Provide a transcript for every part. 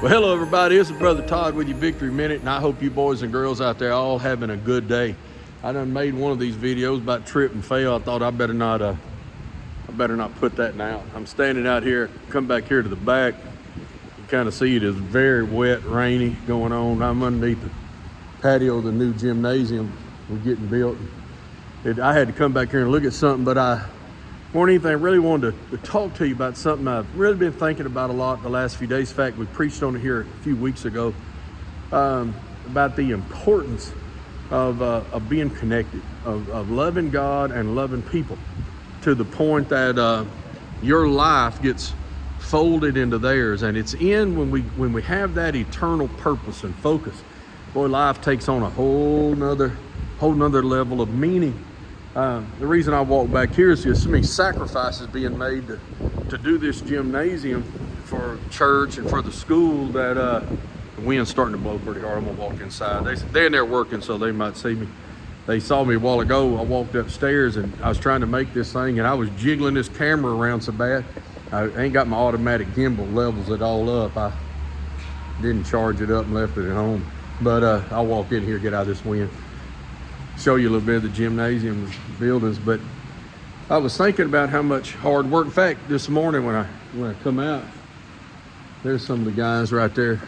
Well, hello everybody, it's Brother Todd with your Victory Minute, and I hope you boys and girls out there all having a good day. I done made one of these videos about trip and fail. I thought I better not put that out. I'm standing out here, come back here to the back. You kind of see it is very wet, rainy going on. I'm underneath the patio of the new gymnasium we're getting built. I had to come back here and look at something, but more than anything, I really wanted to talk to you about something I've really been thinking about a lot the last few days. In fact, we preached on it here a few weeks ago about the importance of being connected, of loving God and loving people to the point that your life gets folded into theirs. And it's when we have that eternal purpose and focus, boy, life takes on a whole nother level of meaning. The reason I walk back here is just so many sacrifices being made to do this gymnasium for church and for the school that the wind's starting to blow pretty hard. I'm gonna walk inside. They're in there working, so they might see me. They saw me a while ago. I walked upstairs and I was trying to make this thing, and I was jiggling this camera around so bad. I ain't got my automatic gimbal levels it all up. I didn't charge it up and left it at home. But I'll walk in here, get out of this wind, show you a little bit of the gymnasium buildings. But I was thinking about how much hard work. In fact, this morning when I come out, there's some of the guys right there.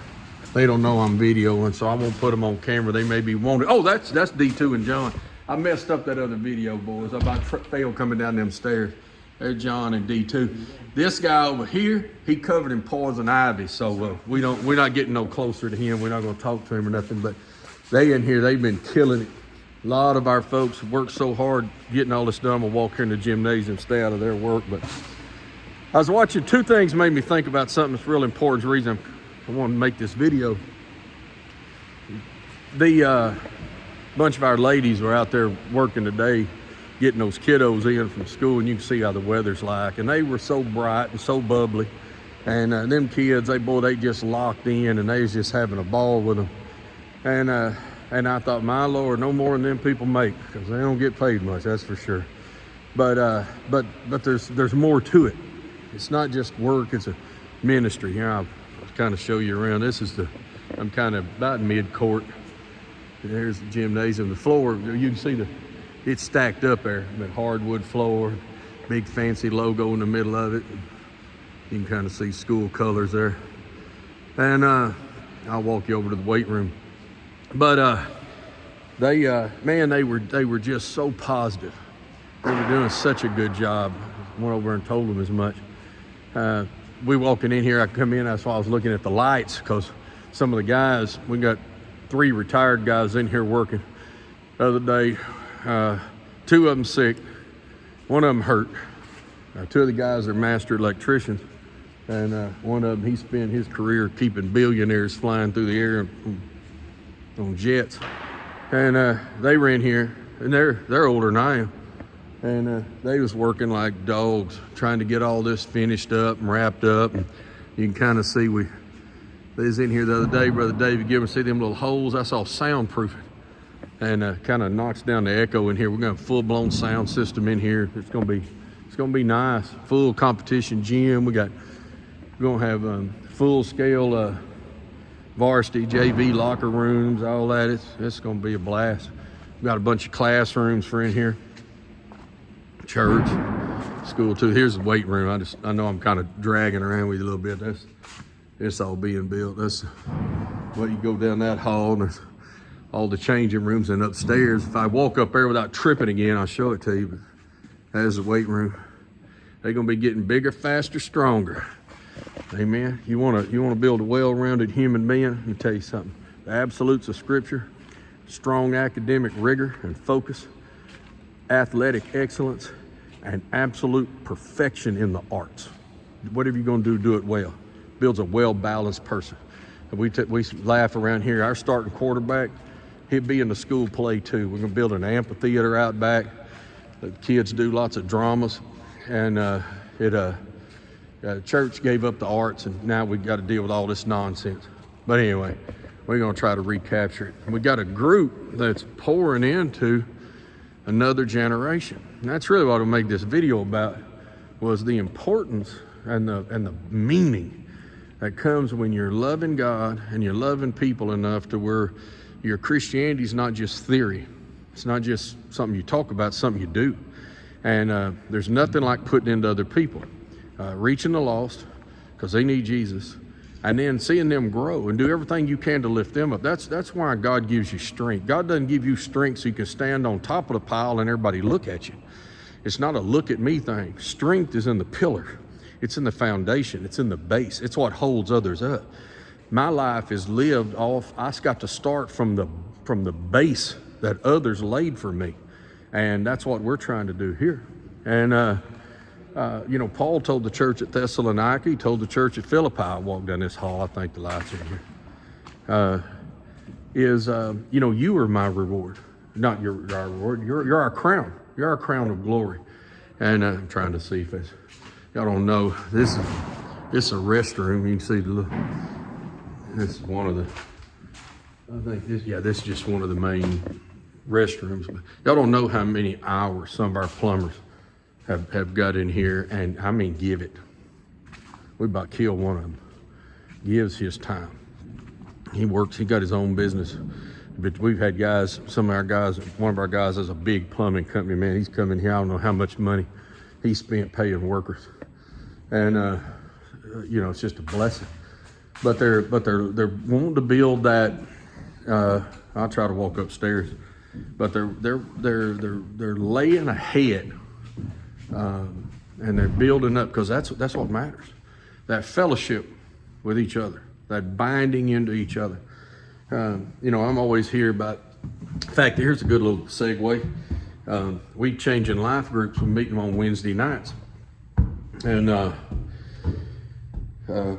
They don't know I'm videoing, so I won't put them on camera. They may be wanted. Oh, that's D2 and John. I messed up that other video, boys. I about failed coming down them stairs. There's John and D2. This guy over here, he covered in poison ivy, so we're not getting no closer to him. We're not going to talk to him or nothing. But they in here, they've been killing it. A lot of our folks work so hard getting all this done. We'll walk here in the gymnasium, stay out of their work. But I was watching, two things made me think about something that's real important. The reason I wanted to make this video. The bunch of our ladies were out there working today, getting those kiddos in from school, and you can see how the weather's like. And they were so bright and so bubbly. And them kids, they just locked in, and they was just having a ball with them. And I thought, my Lord, no more than them people make, because they don't get paid much, that's for sure. But there's more to it. It's not just work, it's a ministry. Here, I'll kind of show you around. I'm kind of about mid-court. There's the gymnasium. The floor, you can see it's stacked up there. That hardwood floor, big fancy logo in the middle of it. You can kind of see school colors there. And I'll walk you over to the weight room. But they were just so positive. They were doing such a good job. I went over and told them as much. We walking in here, I come in, that's why I was looking at the lights, because some of the guys, we got 3 retired guys in here working. The other day, 2 of them sick, 1 of them hurt. 2 of the guys are master electricians, and one of them, he spent his career keeping billionaires flying through the air on jets. And they were in here, and they're older than I am. And they was working like dogs, trying to get all this finished up and wrapped up. And you can kind of see they was in here the other day, Brother David, give them see them little holes. That's all soundproofing, and kind of knocks down the echo in here. We're gonna have a full-blown sound system in here. It's gonna be nice. Full competition gym. We're gonna have full-scale varsity JV locker rooms, all that. It's gonna be a blast. We've got a bunch of classrooms for in here. Church, school too. Here's the weight room. I know I'm kind of dragging around with you a little bit. It's all being built. You go down that hall, and there's all the changing rooms, and upstairs. If I walk up there without tripping again, I'll show it to you. But there's the weight room. They're gonna be getting bigger, faster, stronger. Amen. You wanna build a well-rounded human being? Let me tell you something. The absolutes of Scripture, strong academic rigor and focus, athletic excellence, and absolute perfection in the arts. Whatever you're going to do it well. Builds a well-balanced person. And we laugh around here. Our starting quarterback, he'd be in the school play too. We're going to build an amphitheater out back. The kids do lots of dramas. And church gave up the arts, and now we've got to deal with all this nonsense. But anyway, we're going to try to recapture it. And we got a group that's pouring into another generation. And that's really what I made this video about, was the importance and the meaning that comes when you're loving God and you're loving people enough to where your Christianity is not just theory. It's not just something you talk about, it's something you do. And there's nothing like putting into other people, reaching the lost because they need Jesus, and then seeing them grow and do everything you can to lift them up. That's why God gives you strength. God doesn't give you strength so you can stand on top of the pile and everybody look at you. It's not a look at me thing. Strength is in the pillar. It's in the foundation. It's in the base. It's what holds others up. My life is lived off. I got to start from the base that others laid for me. And that's what we're trying to do here. And, Paul told the church at Thessalonica, he told the church at Philippi, I walked down this hall, I think the lights are here, you are my reward. Not our reward, you're our crown. You're our crown of glory. And I'm trying to see if it's, y'all don't know, this is a restroom. You can see this is one of the, this is just one of the main restrooms. But y'all don't know how many hours some of our plumbers have got in here, and I mean, give it. We about killed one of them. Gives his time. He works, he got his own business. But we've had guys, one of our guys has a big plumbing company, man. He's coming here, I don't know how much money he spent paying workers. And, it's just a blessing. But they're wanting to build that, I'll try to walk upstairs, but they're laying ahead, and they're building up, because that's what matters. That fellowship with each other, that binding into each other. I'm always here about, in fact, here's a good little segue. We changing life groups. We meet them on Wednesday nights. And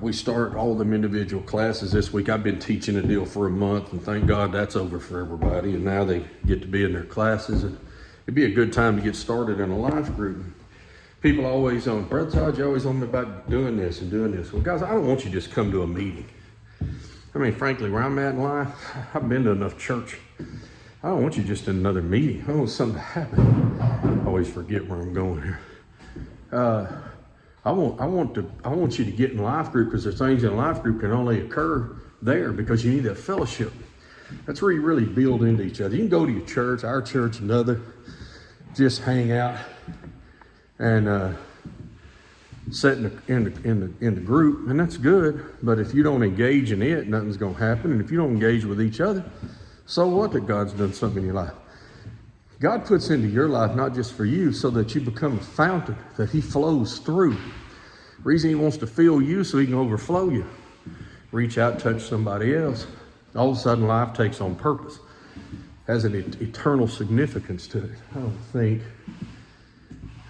we start all them individual classes this week. I've been teaching a deal for a month, and thank God that's over for everybody. And now they get to be in their classes. And it'd be a good time to get started in a life group. People always Brother Todd, you always on me about doing this and doing this. Well, guys, I don't want you to just come to a meeting. I mean, frankly, where I'm at in life, I've been to enough church. I don't want you just in another meeting. I want something to happen. I always forget where I'm going here. I want you to get in life group, because there's things in life group can only occur there because you need that fellowship. That's where you really build into each other. You can go to your church, our church, another, just hang out and sit in the group, and that's good. But if you don't engage in it, nothing's going to happen. And if you don't engage with each other, so what that God's done something in your life? God puts into your life not just for you, so that you become a fountain that He flows through. The reason He wants to fill you so He can overflow you. Reach out, touch somebody else. All of a sudden, life takes on purpose. Has an eternal significance to it. I don't think.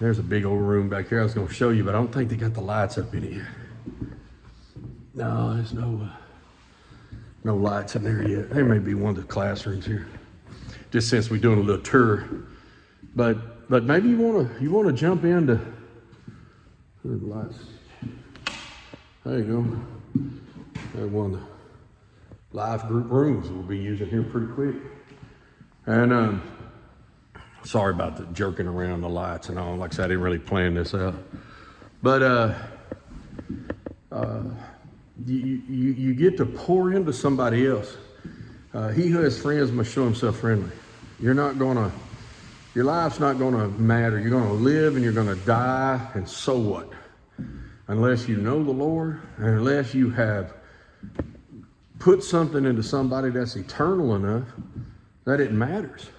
There's a big old room back here I was going to show you, but I don't think they got the lights up in it yet. No, there's no lights in there yet. There may be one of the classrooms here, just since we're doing a little tour. But maybe you want to jump into the lights. There you go. There's one of the life group rooms we'll be using here pretty quick. And sorry about the jerking around the lights and all. Like I said, I didn't really plan this out. But you get to pour into somebody else. He who has friends must show himself friendly. Your life's not gonna matter. You're gonna live and you're gonna die, and so what? Unless you know the Lord, and unless you have put something into somebody that's eternal enough that it matters.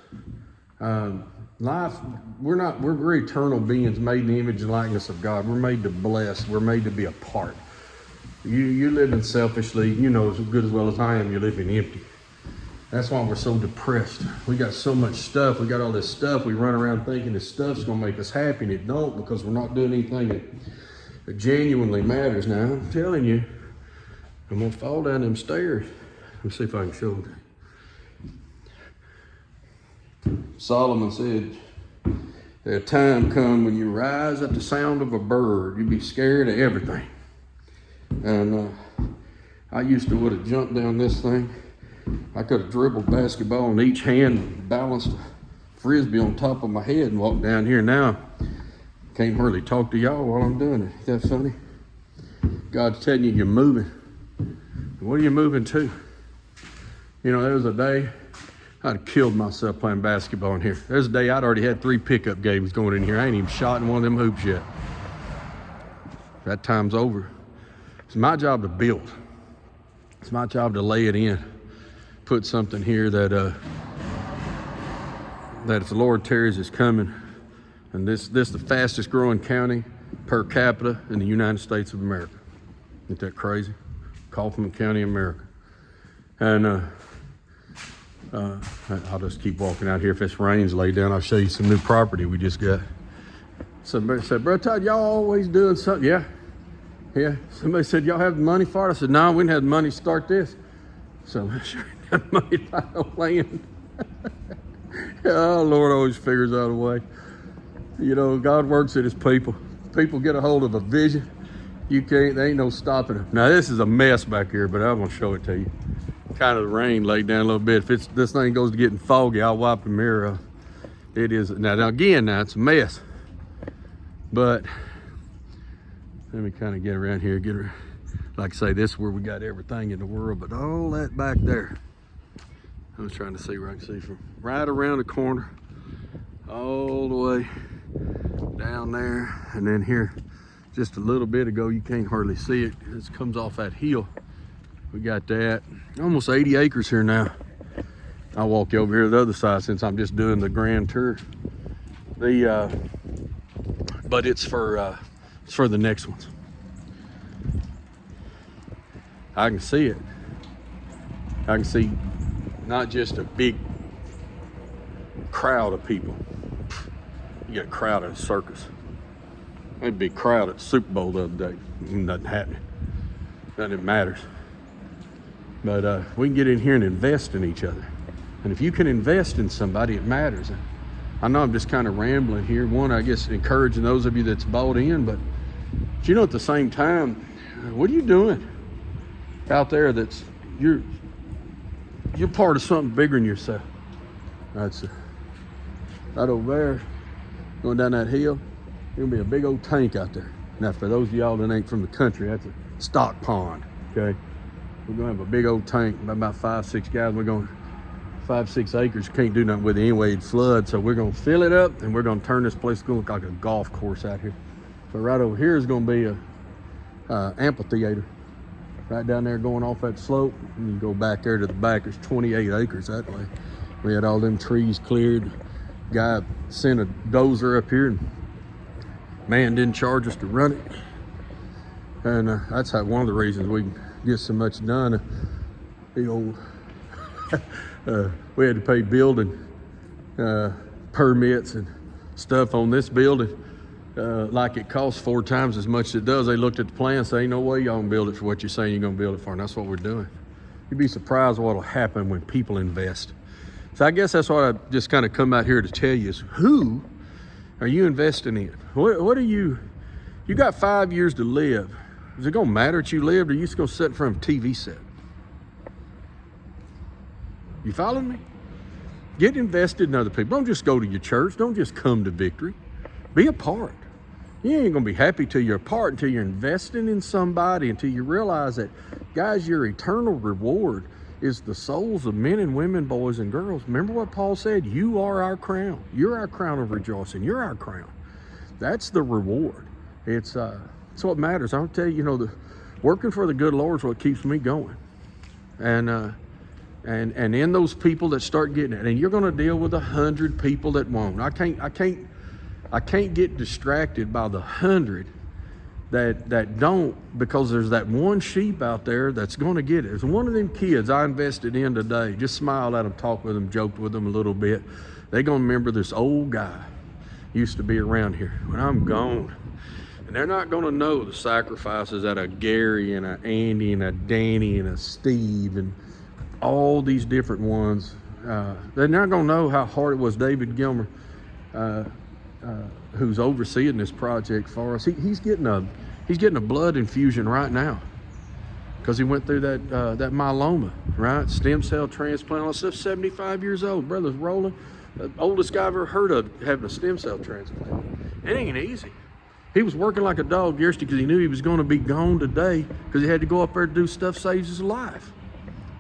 Life, we're eternal beings made in the image and likeness of God. We're made to bless. We're made to be a part. You living selfishly, as good as well as I am, you're living empty. That's why we're so depressed. We got so much stuff. We got all this stuff. We run around thinking this stuff's gonna make us happy, and it don't, because we're not doing anything that genuinely matters. Now, I'm telling you, I'm gonna fall down them stairs. Let me see if I can show them. Solomon said, "There's a time come when you rise at the sound of a bird. You be scared of everything." And I used to would have jumped down this thing. I could have dribbled basketball in each hand and balanced a frisbee on top of my head and walked down here. Now, can't hardly talk to y'all while I'm doing it. Isn't that funny? God's telling you you're moving. What are you moving to? You know, there was a day I'd have killed myself playing basketball in here. There's a day I'd already had 3 pickup games going in here. I ain't even shot in one of them hoops yet. That time's over. It's my job to build. It's my job to lay it in. Put something here that if the Lord tarries is coming. And this the fastest growing county per capita in the United States of America. Isn't that crazy? Kaufman County, America. And I'll just keep walking out here. If this rains, lay down, I'll show you some new property we just got. Somebody said, Bro Todd, y'all always doing something? Yeah. Somebody said, y'all have the money for it? I said, no, we didn't have the money to start this. So I sure didn't have money to buy no land. Oh, Lord always figures out a way. You know, God works at his people. People get a hold of a vision. There ain't no stopping it. Now, this is a mess back here, but I'm gonna show it to you. Kind of the rain laid down a little bit. If this thing goes to getting foggy, I'll wipe the mirror off. It is, now again, it's a mess. But let me kind of get around here, like I say, this is where we got everything in the world, but all that back there, I was trying to see where I can see from right around the corner, all the way down there, and then here, just a little bit ago, you can't hardly see it. It comes off that hill. We got that, almost 80 acres here now. I'll walk you over here to the other side since I'm just doing the grand tour. But it's for the next ones. I can see it. I can see not just a big crowd of people. You got a crowd at a circus. There'd be a crowd at the Super Bowl the other day. Nothing happening. Nothing matters. But we can get in here and invest in each other. And if you can invest in somebody, it matters. I know I'm just kind of rambling here. One, I guess, encouraging those of you that's bought in, but you know, at the same time, what are you doing out there that's you're part of something bigger than yourself? That's right over there, going down that hill. There'll be a big old tank out there. Now, for those of y'all that ain't from the country, that's a stock pond. Okay, we're gonna have a big old tank, about 5-6 guys. We're going 5-6 acres. Can't do nothing with it anyway. It'd flood. So we're gonna fill it up, and we're gonna turn this place. It's gonna look like a golf course out here. So right over here is gonna be a amphitheater. Right down there going off that slope. And you go back there to the back, there's 28 acres that way. We had all them trees cleared. Guy sent a dozer up here, and man didn't charge us to run it. And that's one of the reasons we can get so much done. The old, we had to pay building permits and stuff on this building. Like it costs 4 times as much as it does. They looked at the plan and say, ain't no way y'all can build it for what you're saying you're gonna build it for, and that's what we're doing. You'd be surprised what'll happen when people invest. So I guess that's what I just kind of come out here to tell you is, who are you investing in? What are you got 5 years to live. Is it gonna matter that you lived, or are you just gonna sit in front of a TV set? You following me? Get invested in other people. Don't just go to your church. Don't just come to Victory. Be a part. You ain't gonna be happy till you're a part, until you're investing in somebody, until you realize that, guys, your eternal reward is the souls of men and women, boys and girls. Remember what Paul said? You are our crown. You're our crown of rejoicing. You're our crown. That's the reward. It's what matters. I'll tell you, the working for the good Lord is what keeps me going. And in those people that start getting it, and you're gonna deal with 100 people that won't. I can't get distracted by the 100 that don't, because there's that one sheep out there that's going to get it. There's one of them kids I invested in today. Just smiled at them, talked with them, joked with them a little bit. They're going to remember this old guy used to be around here when I'm gone. And they're not going to know the sacrifices that a Gary and a Andy and a Danny and a Steve and all these different ones. They're not going to know how hard it was. David Gilmer, who's overseeing this project for us, he's getting a blood infusion right now because he went through that myeloma, right? Stem cell transplant. All stuff. 75 years old. Brother's rolling. The oldest guy I've ever heard of having a stem cell transplant. It ain't easy. He was working like a dog yesterday because he knew he was going to be gone today because he had to go up there to do stuff saves his life.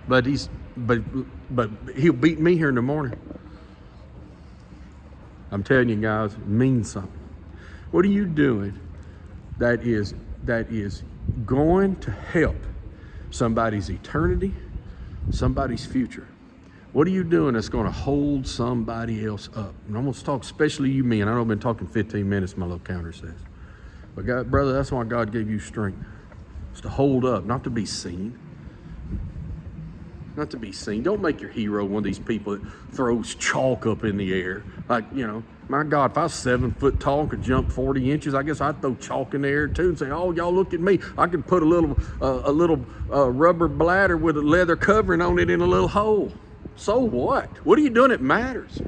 But he'll beat me here in the morning. I'm telling you guys, it means something. What are you doing that is going to help somebody's eternity, somebody's future? What are you doing that's going to hold somebody else up? And I'm going to talk, especially you men. I know I've been talking 15 minutes, my little counter says. But God, brother, that's why God gave you strength. It's to hold up, not to be seen. Not to be seen. Don't make your hero one of these people that throws chalk up in the air. Like, you know, my God, if I was 7 foot tall and could jump 40 inches, I guess I'd throw chalk in the air too and say, oh, y'all look at me. I could put a little rubber bladder with a leather covering on it in a little hole. So what? What are you doing that matters?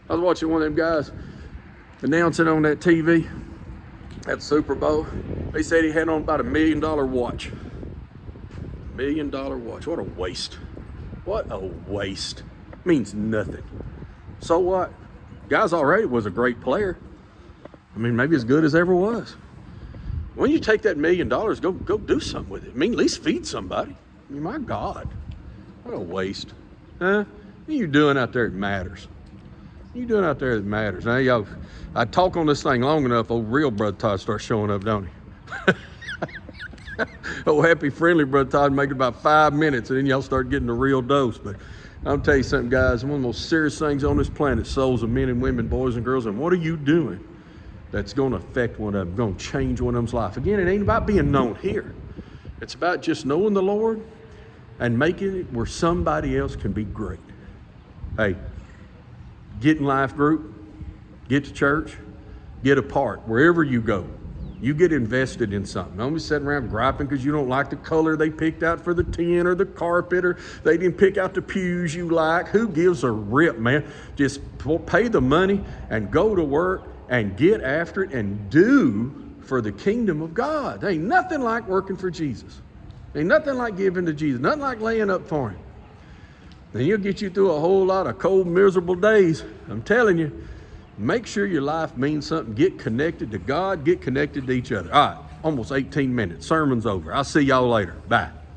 I was watching one of them guys announcing on that TV at Super Bowl. They said he had on about $1 million watch. $1 million watch. What a waste. What a waste. Means nothing. So what? Guy's already was a great player. I mean, maybe as good as ever was. When you take that $1 million, go do something with it. I mean, at least feed somebody. I mean, my God. What a waste. Huh? What are you doing out there that matters? What are you doing out there that matters? Now, y'all, I talk on this thing long enough, old real Brother Todd starts showing up, don't he? Oh, happy, friendly Brother Todd make it about 5 minutes, and then y'all start getting the real dose. But I'll tell you something, guys. One of the most serious things on this planet, souls of men and women, boys and girls. And what are you doing that's going to affect one of them, going to change one of them's life? Again, it ain't about being known here. It's about just knowing the Lord and making it where somebody else can be great. Hey, get in life group, get to church, get a part. Wherever you go, you get invested in something. Don't be sitting around griping because you don't like the color they picked out for the tent or the carpet, or they didn't pick out the pews you like. Who gives a rip, man? Just pay the money and go to work and get after it and do for the kingdom of God. There ain't nothing like working for Jesus. Ain't nothing like giving to Jesus. Nothing like laying up for him. Then he'll get you through a whole lot of cold, miserable days. I'm telling you, make sure your life means something. Get connected to God. Get connected to each other. All right, almost 18 minutes. Sermon's over. I'll see y'all later. Bye.